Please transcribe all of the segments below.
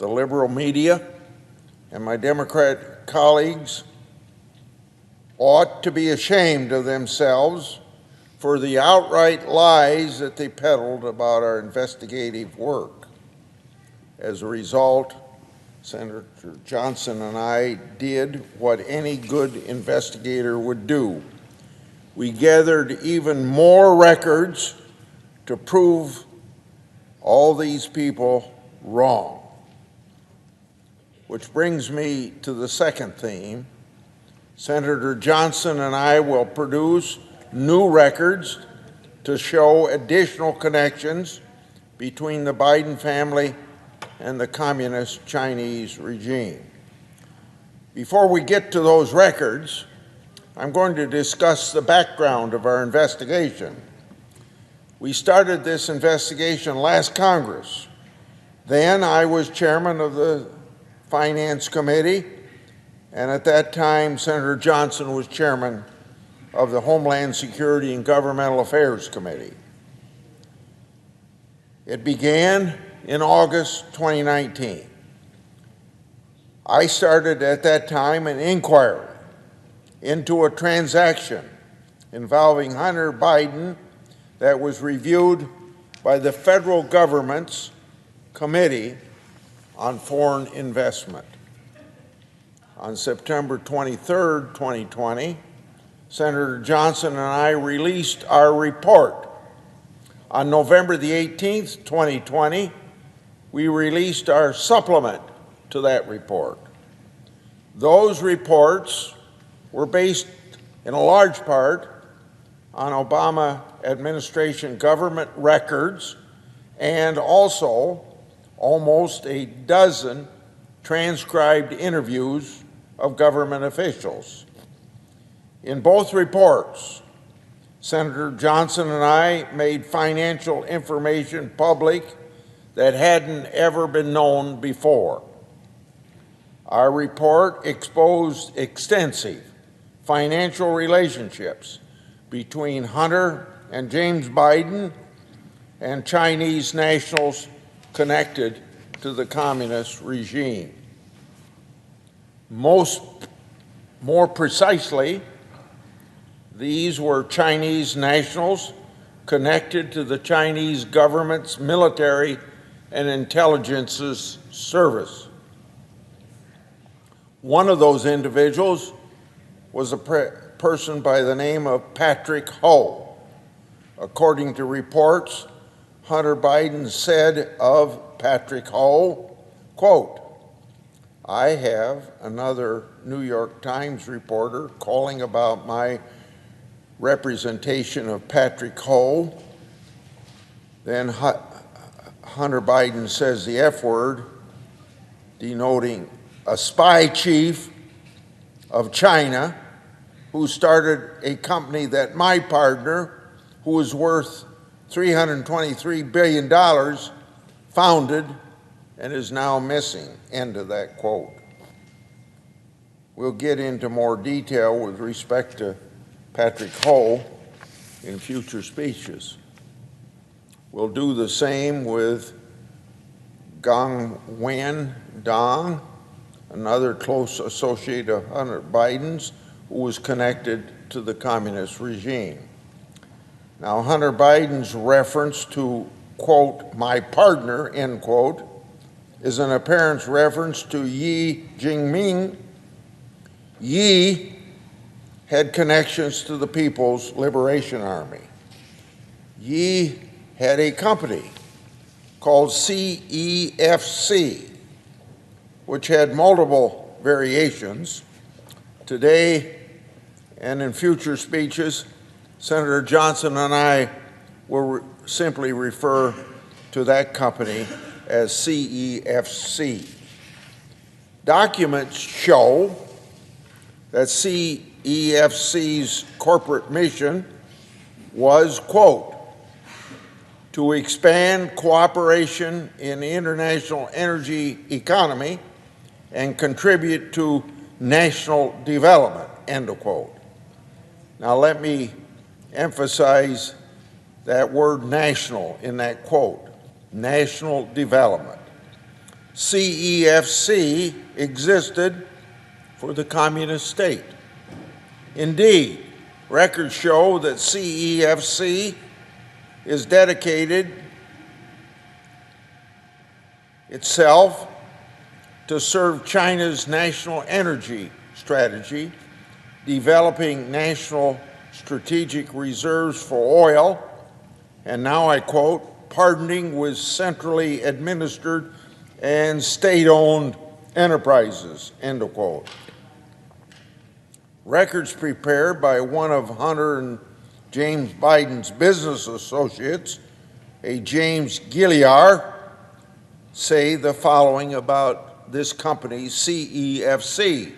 the liberal media, and my Democrat colleagues ought to be ashamed of themselves for the outright lies that they peddled about our investigative work. As a result, Senator Johnson and I did what any good investigator would do. We gathered even more records to prove all these people wrong. Which brings me to the second theme. Senator Johnson and I will produce new records to show additional connections between the Biden family and the communist Chinese regime. Before we get to those records, I'm going to discuss the background of our investigation. We started this investigation last Congress. Then I was chairman of the Finance Committee, and at that time, Senator Johnson was chairman of the Homeland Security and Governmental Affairs Committee. It began in August 2019. I started at that time an inquiry into a transaction involving Hunter Biden that was reviewed by the federal government's Committee on Foreign Investment. On September 23, 2020, Senator Johnson and I released our report. On November the 18th, 2020, we released our supplement to that report. Those reports were based in a large part on Obama administration government records and also almost a dozen transcribed interviews of government officials. In both reports, Senator Johnson and I made financial information public that hadn't ever been known before. Our report exposed extensive financial relationships between Hunter and James Biden and Chinese nationals connected to the communist regime. More precisely, these were Chinese nationals connected to the Chinese government's military and intelligence service. One of those individuals was a person by the name of Patrick Ho. According to reports, Hunter Biden said of Patrick Ho, quote, "I have another New York Times reporter calling about my representation of Patrick Ho." Then Hunter Biden says the F word, denoting a spy chief of China who started a company that my partner, who is worth $323 billion, founded and is now missing. End of that quote. We'll get into more detail with respect to Patrick Ho in future speeches. We'll do the same with Gongwen Dong, another close associate of Hunter Biden's, who was connected to the communist regime. Now, Hunter Biden's reference to, quote, "my partner," end quote, is an apparent reference to Yi Jinping. Yi had connections to the People's Liberation Army. Yi had a company called CEFC, which had multiple variations. Today and in future speeches, Senator Johnson and I will simply refer to that company as CEFC. Documents show that CEFC's corporate mission was, quote, "to expand cooperation in the international energy economy and contribute to national development," end of quote. Now let me emphasize that word national in that quote, national development. CEFC existed for the communist state. Indeed, records show that CEFC is dedicated itself to serve China's national energy strategy, developing national strategic reserves for oil, and now I quote, partnering with centrally administered and state-owned enterprises, end of quote. Records prepared by one of Hunter and James Biden's business associates, a James Gilliar, say the following about this company, CEFC.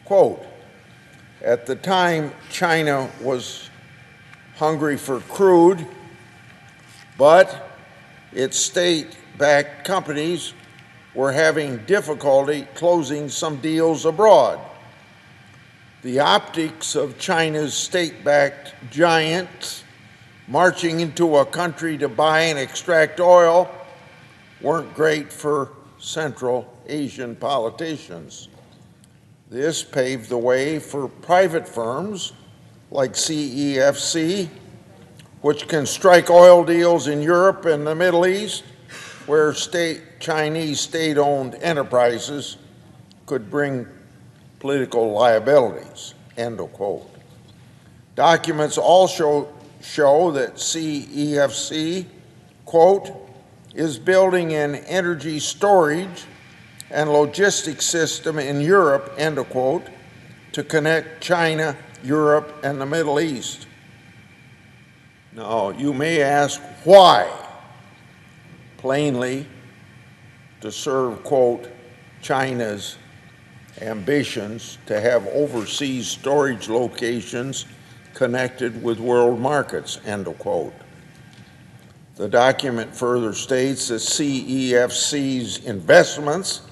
Quote, at the time, China was hungry for crude, but its state-backed companies were having difficulty closing some deals abroad. The optics of China's state-backed giants marching into a country to buy and extract oil weren't great for Central Asian politicians. This paved the way for private firms like CEFC, which can strike oil deals in Europe and the Middle East, where Chinese state-owned enterprises could bring political liabilities, end of quote. Documents also show that CEFC, quote, is building an energy storage and logistics system in Europe, end of quote, to connect China, Europe, and the Middle East. Now, you may ask why? Plainly, to serve, quote, China's ambitions to have overseas storage locations connected with world markets, end of quote. The document further states that CEFC's investments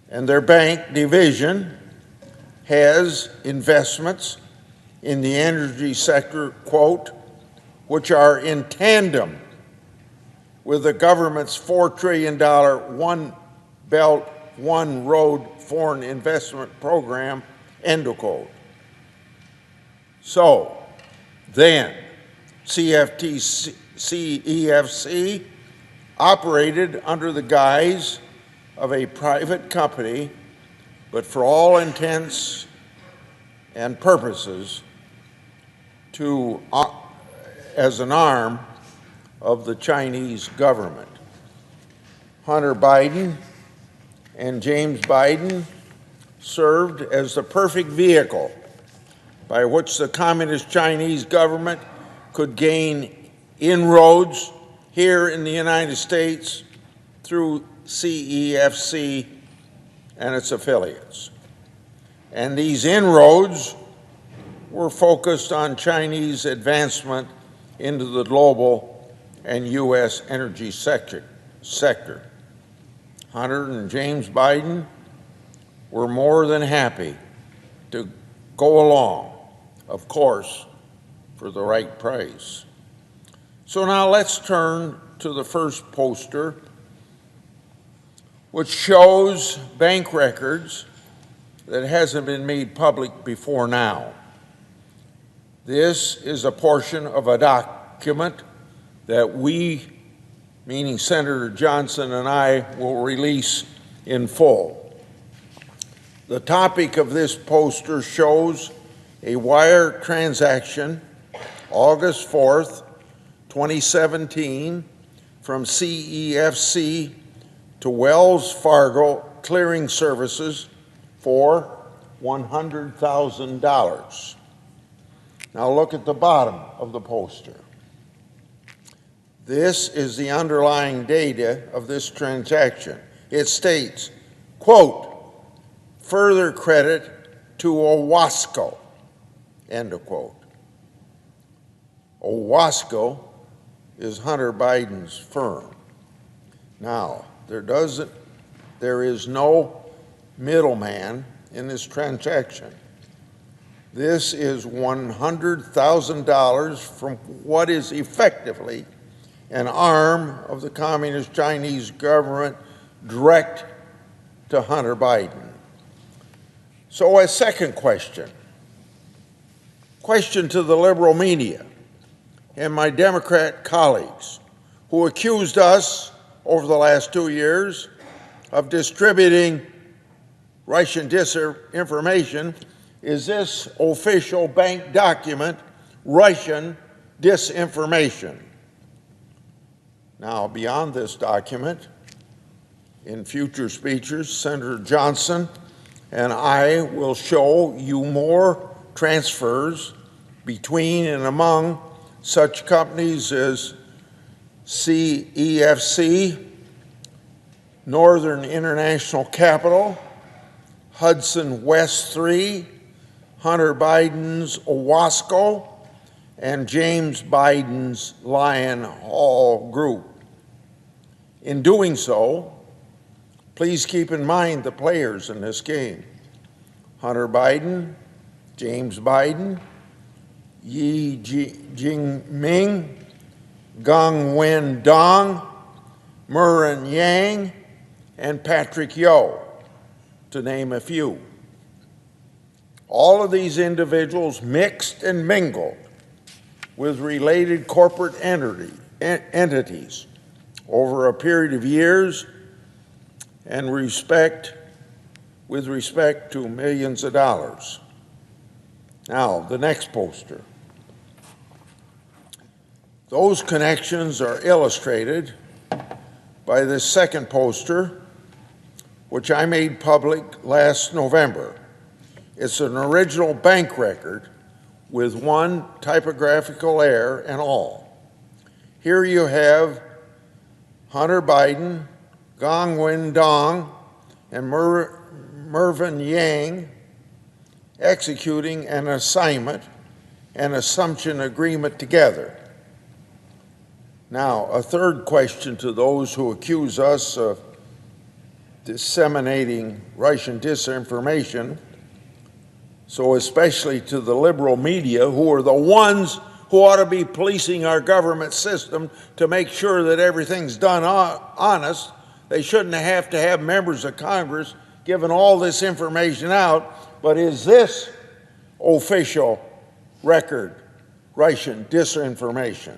and their bank division has investments in the energy sector, quote, which are in tandem with the government's $4 trillion One Belt, One Road foreign investment program, end of quote. So then, CEFC operated under the guise of a private company, but for all intents and purposes, as an arm of the Chinese government. Hunter Biden and James Biden served as the perfect vehicle by which the communist Chinese government could gain inroads here in the United States through CEFC and its affiliates. And these inroads were focused on Chinese advancement into the global and U.S. energy sector. Hunter and James Biden were more than happy to go along, of course, for the right price. So now let's turn to the first poster, which shows bank records that hasn't been made public before now. This is a portion of a document that we, meaning Senator Johnson and I, will release in full. The topic of this poster shows a wire transaction, August 4th, 2017, from CEFC to Wells Fargo Clearing Services for $100,000. Now look at the bottom of the poster. This is the underlying data of this transaction. It states, quote, further credit to Owasco, end of quote. Owasco is Hunter Biden's firm. Now, there is no middleman in this transaction. This is $100,000 from what is effectively an arm of the Communist Chinese government, direct to Hunter Biden. So a second question to the liberal media and my Democrat colleagues who accused us over the last 2 years of distributing Russian disinformation. Is this official bank document Russian disinformation? Now, beyond this document, in future speeches, Senator Johnson and I will show you more transfers between and among such companies as CEFC, Northern International Capital, Hudson West 3, Hunter Biden's Owasco, and James Biden's Lion Hall Group. In doing so, please keep in mind the players in this game: Hunter Biden, James Biden, Yi Jinping, Gang Wen-dong, Murin Yang, and Patrick Yo, to name a few. All of these individuals mixed and mingled with related corporate entities over a period of years and with respect to millions of dollars. Now, the next poster. Those connections are illustrated by this second poster, which I made public last November. It's an original bank record with one typographical error and all. Here you have Hunter Biden, Gang Wen-dong, and Mervyn Yang executing an assignment and assumption agreement together. Now, a third question to those who accuse us of disseminating Russian disinformation, so especially to the liberal media, who are the ones who ought to be policing our government system to make sure that everything's done honest. They shouldn't have to have members of Congress giving all this information out. But is this official record Russian disinformation?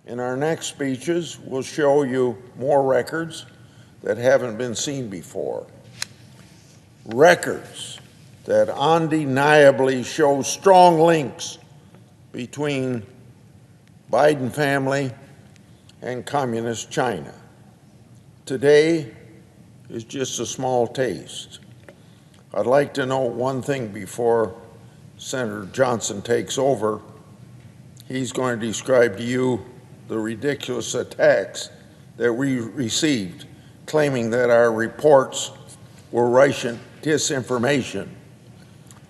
In our next speeches, we'll show you more records that haven't been seen before. Records that undeniably show strong links between Biden family and Communist China. Today is just a small taste. I'd like to note one thing before Senator Johnson takes over. He's going to describe to you the ridiculous attacks that we received, claiming that our reports were Russian disinformation.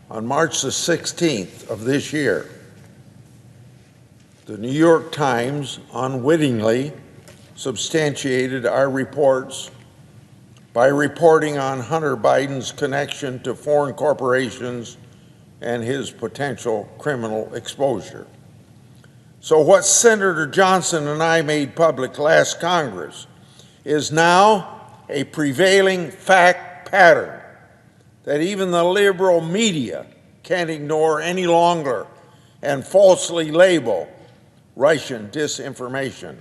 On March the 16th of this year, the New York Times unwittingly substantiated our reports by reporting on Hunter Biden's connection to foreign corporations and his potential criminal exposure. So what Senator Johnson and I made public last Congress is now a prevailing fact pattern that even the liberal media can't ignore any longer and falsely label Russian disinformation.